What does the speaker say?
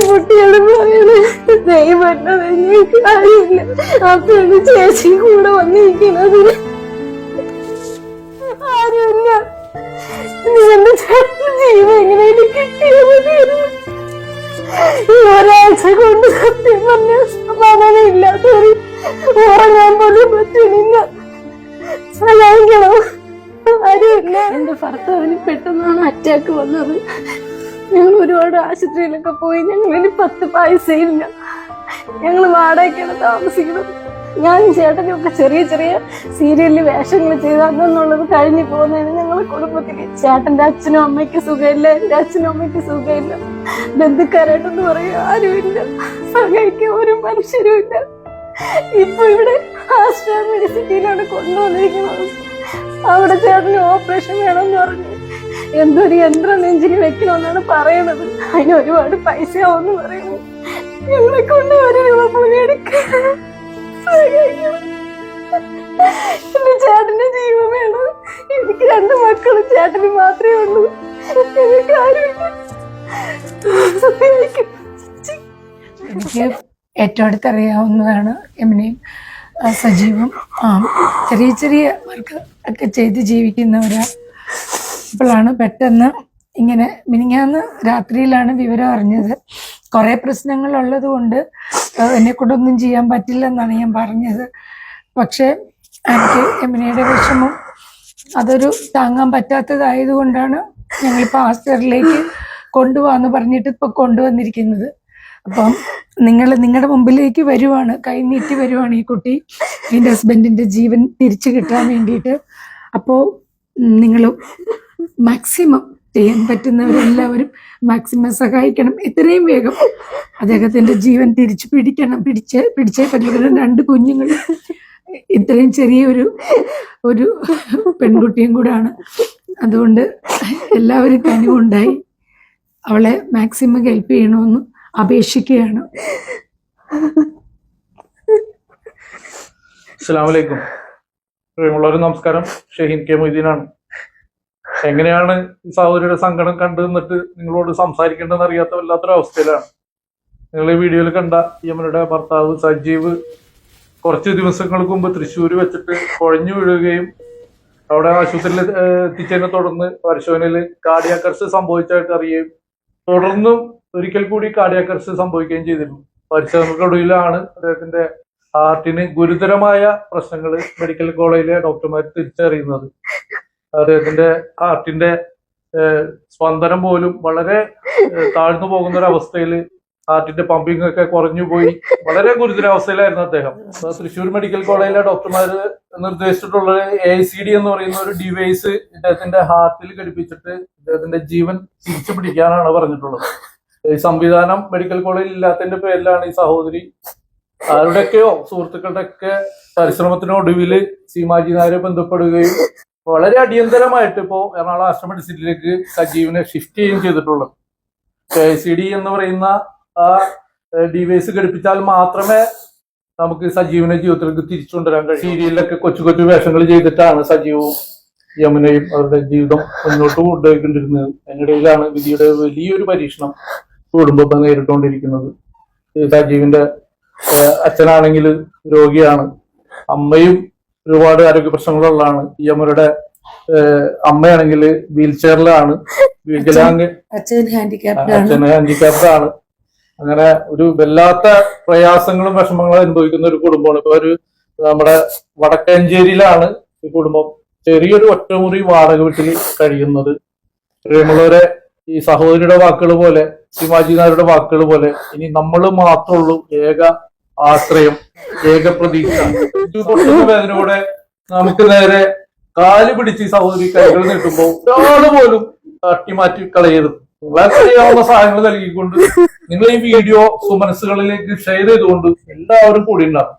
കുട്ടിയോട് പറയണേ കാര്യമില്ല. അപ്പൊ ചേച്ചി കൂടെ വന്നിരിക്കുന്നത് ആരുമില്ല. എന്റെ ചേട്ടൻ ജീവൻ എങ്ങനെയും കിട്ടിയാൽ മതിയായിരുന്നു. ഈ ഒരാഴ്ച കൊണ്ട് സത്യം പറഞ്ഞ സമാധാനമില്ലാത്തവര് ഉറങ്ങാൻ പോലും പറ്റുന്നില്ല. സഹായിക്കണം. ആരുമില്ല. എന്റെ ഭർത്താവിന് പെട്ടെന്നാണ് അറ്റാക്ക് വന്നത്. ഞങ്ങൾ ഒരുപാട് ആശുപത്രിയിലൊക്കെ പോയി. ഞങ്ങളിനി 10 പൈസയില്ല. ഞങ്ങൾ വാടകയ്ക്കാണ് താമസിക്കുന്നത്. ഞാനും ചേട്ടനും ഒക്കെ ചെറിയ ചെറിയ സീരിയലിൽ വേഷങ്ങൾ ചെയ്ത് അന്നെന്നുള്ളത് കഴിഞ്ഞു പോകുന്നതാണ് ഞങ്ങളെ കുടുംബത്തില്. ചേട്ടന്റെ അച്ഛനും അമ്മയ്ക്ക് സുഖമില്ല, എന്റെ അച്ഛനും അമ്മയ്ക്ക് സുഖമില്ല. ബന്ധുക്കാരായിട്ടൊന്ന് പറയാൻ ആരുമില്ല. സഹായിക്കാൻ ഒരു മനുഷ്യരും ഇല്ല. ഇപ്പൊ ഇവിടെ ആശ്രയ മെഡിസിറ്റിയിലാണ് കൊണ്ടുവന്നിരിക്കുന്നത്. അവിടെ ചേട്ടന് ഓപ്പറേഷൻ വേണമെന്ന് പറഞ്ഞു എന്തൊരു യന്ത്രം നെഞ്ചിന് വെക്കണമെന്നാണ് പറയണത്. അതിന് ഒരുപാട് പൈസ ആവുമെന്ന് പറയുന്നു. ഞങ്ങളെ കൊണ്ട് 1 രൂപ പോലും എടുക്കാൻ. എന്റെ ചേട്ടന്റെ ജീവൻ വേണം. എനിക്ക് 2 മക്കളും ചേട്ടന് മാത്രമേ ഉള്ളൂ. എനിക്ക് ആരുമില്ല. എനിക്ക് ഏറ്റവും അടുത്തറിയാവുന്നതാണ് യമുനയും സജീവും. ചെറിയ ചെറിയ വർക്ക് ഒക്കെ ചെയ്ത് ജീവിക്കുന്നവരാ. ഇപ്പോഴാണ് പെട്ടെന്ന് ഇങ്ങനെ മിനിങ്ങാന്ന് രാത്രിയിലാണ് വിവരം അറിഞ്ഞത്. കുറെ പ്രശ്നങ്ങളുള്ളത് കൊണ്ട് എന്നെ കൊണ്ടൊന്നും ചെയ്യാൻ പറ്റില്ലെന്നാണ് ഞാൻ പറഞ്ഞത്. പക്ഷെ എനിക്ക് യമുനയുടെ വിഷമം അതൊരു താങ്ങാൻ പറ്റാത്തതായതുകൊണ്ടാണ് ഞങ്ങളിപ്പോൾ ഹോസ്പിറ്റലിലേക്ക് കൊണ്ടുപോകാന്ന് പറഞ്ഞിട്ട് ഇപ്പോൾ കൊണ്ടുവന്നിരിക്കുന്നത്. അപ്പം നിങ്ങളുടെ മുമ്പിലേക്ക് വരുവാണ്, കൈനീട്ടി വരുവാണ് ഈ കുട്ടി, എൻ്റെ ഹസ്ബൻഡിൻ്റെ ജീവൻ തിരിച്ചു കിട്ടാൻ വേണ്ടിയിട്ട്. അപ്പോൾ നിങ്ങൾ മാക്സിമം ചെയ്യാൻ പറ്റുന്നവരെല്ലാവരും മാക്സിമം സഹായിക്കണം. എത്രയും വേഗം അദ്ദേഹത്തിന്റെ ജീവൻ തിരിച്ചു പിടിച്ചേ പറ്റില്ല. 2 കുഞ്ഞുങ്ങൾ, ഇത്രയും ചെറിയൊരു പെൺകുട്ടിയും കൂടാണ്. അതുകൊണ്ട് എല്ലാവരും കനിവുണ്ടായി അവളെ മാക്സിമം ഹെൽപ്പ് ചെയ്യണമെന്ന് അപേക്ഷിക്കുകയാണ്. അസ്സലാമു അലൈക്കും. പ്രിയമുള്ളവരും നമസ്കാരം. ഷഹീൻ കെ മൊയ്തീനാണ്. എങ്ങനെയാണ് ഈ സഹോദരിയുടെ സങ്കടം കണ്ടു നിന്നിട്ട് നിങ്ങളോട് സംസാരിക്കേണ്ടതെന്ന് അറിയാത്ത വല്ലാത്തൊരു അവസ്ഥയിലാണ്. നിങ്ങൾ ഈ വീഡിയോയിൽ കണ്ട യമുനയുടെ ഭർത്താവ് സജീവ് കുറച്ച് ദിവസങ്ങൾക്ക് മുമ്പ് തൃശ്ശൂർ വെച്ചിട്ട് കുഴഞ്ഞു വീഴുകയും അവിടെ ആശുപത്രിയിൽ എത്തിച്ചതിനെ തുടർന്ന് പരിശോധനയിൽ കാർഡിയാക് അറസ്റ്റ് സംഭവിച്ചതായിട്ട് അറിയുകയും തുടർന്നും ഒരിക്കൽ കൂടി കാർഡിയാക് അറസ്റ്റ് സംഭവിക്കുകയും ചെയ്തിരുന്നു. പരിശോധനയ്ക്കൊടുവിലാണ് അദ്ദേഹത്തിന്റെ ഹാർട്ടിന് ഗുരുതരമായ പ്രശ്നങ്ങൾ മെഡിക്കൽ കോളേജിലെ ഡോക്ടർമാർ തിരിച്ചറിയുന്നത്. അദ്ദേഹത്തിന്റെ ഹാർട്ടിന്റെ സ്പന്ദനം പോലും വളരെ താഴ്ന്നു പോകുന്ന ഒരു അവസ്ഥയിൽ ഹാർട്ടിന്റെ പമ്പിംഗ് ഒക്കെ കുറഞ്ഞു പോയി വളരെ ഗുരുതരാവസ്ഥയിലായിരുന്നു അദ്ദേഹം. തൃശ്ശൂർ മെഡിക്കൽ കോളേജിലെ ഡോക്ടർമാർ നിർദ്ദേശിച്ചിട്ടുള്ള AICD എന്ന് പറയുന്ന ഒരു ഡിവൈസ് ഇദ്ദേഹത്തിന്റെ ഹാർട്ടിൽ ഘടിപ്പിച്ചിട്ട് ഇദ്ദേഹത്തിന്റെ ജീവൻ തിരിച്ചു പിടിക്കാനാണ് പറഞ്ഞിട്ടുള്ളത്. ഈ സംവിധാനം മെഡിക്കൽ കോളേജിൽ ഇല്ലാത്തതിന്റെ പേരിലാണ് ഈ സഹോദരി ആരുടെയൊക്കെയോ സുഹൃത്തുക്കളുടെയൊക്കെ പരിശ്രമത്തിനൊടുവില് സീമാജി നായരെ ബന്ധപ്പെടുകയും വളരെ അടിയന്തരമായിട്ട് ഇപ്പോ എറണാകുളം ആശ്രമ മെഡിസിറ്റിയിലേക്ക് സജീവിനെ ഷിഫ്റ്റ് ചെയ്യുകയും ചെയ്തിട്ടുള്ളത്. AICD എന്ന് പറയുന്ന ആ ഡിവൈസ് ഘടിപ്പിച്ചാൽ മാത്രമേ നമുക്ക് സജീവിനെ ജീവിതത്തിലേക്ക് തിരിച്ചുകൊണ്ടുവരാൻ കഴിയും. സീരിയലിലൊക്കെ കൊച്ചു കൊച്ചു വേഷങ്ങൾ ചെയ്തിട്ടാണ് സജീവും യമുനയും അവരുടെ ജീവിതം മുന്നോട്ട് കൊണ്ടുപോയിക്കൊണ്ടിരുന്നത്. അതിനിടയിലാണ് വിധിയുടെ വലിയൊരു പരീക്ഷണം കുടുംബം നേരിട്ടുകൊണ്ടിരിക്കുന്നത്. സജീവിന്റെ അച്ഛനാണെങ്കിൽ രോഗിയാണ്, അമ്മയും ഒരുപാട് ആരോഗ്യ പ്രശ്നങ്ങളുള്ളതാണ്. യമുനയുടെ അമ്മയാണെങ്കിൽ വീൽ ചെയറിലാണ്, അച്ഛൻ ഹാൻഡിക്യാപ്ഡ് ആണ്. അങ്ങനെ ഒരു വല്ലാത്ത പ്രയാസങ്ങളും വിഷമങ്ങളും അനുഭവിക്കുന്ന ഒരു കുടുംബമാണ്. ഇപ്പൊ നമ്മുടെ വടക്കഞ്ചേരിയിലാണ് ഈ കുടുംബം ചെറിയൊരു ഒറ്റമുറി വാടക വീട്ടിൽ കഴിയുന്നത്. പ്രിയമുള്ളവരെ, ഈ സഹോദരിയുടെ വാക്കുകൾ പോലെ ശിവാജി നായരുടെ വാക്കുകൾ പോലെ ഇനി നമ്മൾ മാത്രമുള്ളൂ ഏക ആശ്രയം, ഏക പ്രതീക്ഷ. വേദനയോടെ നമുക്ക് നേരെ കാല് പിടിച്ച് ഈ സഹോദരി കൈകൾ നീട്ടുമ്പോൾ ഒരാള് പോലും തട്ടിമാറ്റി കളയരുത്. വളരെ അറിയാവുന്ന സഹായങ്ങൾ നൽകിക്കൊണ്ട് നിങ്ങൾ ഈ വീഡിയോ സുമനസ്സുകളിലേക്ക് ഷെയർ ചെയ്തുകൊണ്ട് എല്ലാവരും കൂടി ഉണ്ടാകും.